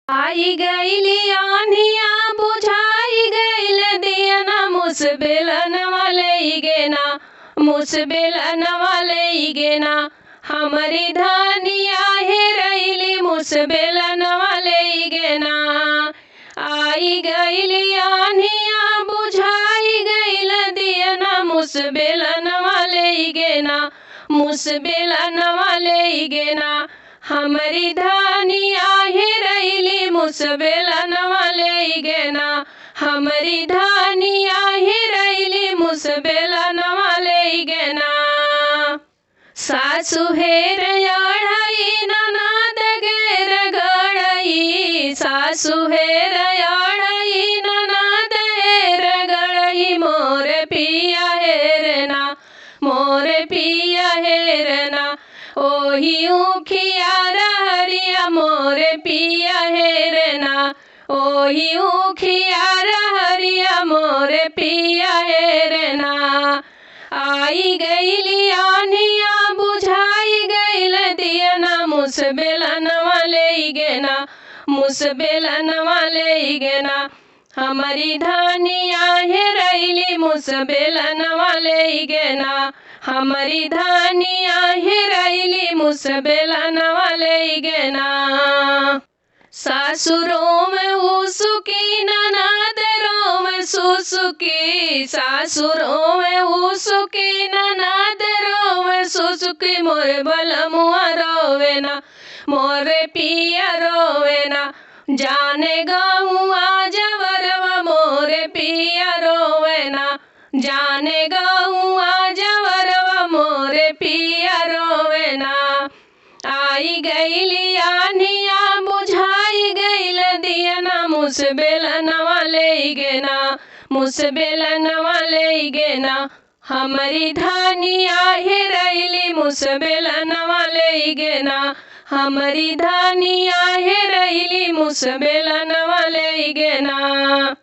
आई गईली आनिया बुझाई गईल दियना मुसबेलन वाले गेना मुसबेलन वाले गेना हमारी धानिया हेरैली मुसबेलन वाले गेना। आई गईली आनिया बुझाई गईल दियना मुसबेलन वाले गेना मुसबेलन वाले गेना हमारी धानिया हेरैली मुसबेलन वाले गेना हमारी धानिया हेरैली मुसबेलन वाले गेना। सासु हेर अढ़ई ननद गेर गड़ई सासु हेर अढ़ई ननद हेर गड़ई मोर पिया हेरना मोर पिया हेरना ओही उखिया रहरिया मोर पिया हेरना ओही उखिया रहरिया मोर पिया हेरना। आई गईली आनिया बुझाई गईल दियना मुसबेलन वाले गेना मुसबेलन वाले गेना हमारी धानिया हेरैली मुसबेलन वाले गेना हमारी धानिया हेरैली मुसबेलन वाले गेना। सासुरों में उसकी ननदरों में सुसुकी सासुरों में उसकी ननदरों में सुसुकी मोर बलमुआ रोवेना मोर पिया रोवेना जाने गहुआ जवरवा मोर पिया रोवेना जाने गहुआ जवरवा मोर पिया रोवेना। आई गईली आनिया बुझाई गईल दियना मुसबेलन वाले गेना मुसबेलन वाले गेना हमारी धानिया हेरैली मुसबेलन वाले गेना हमारी धानिया हेरैली मुसबेलन वाले गेना।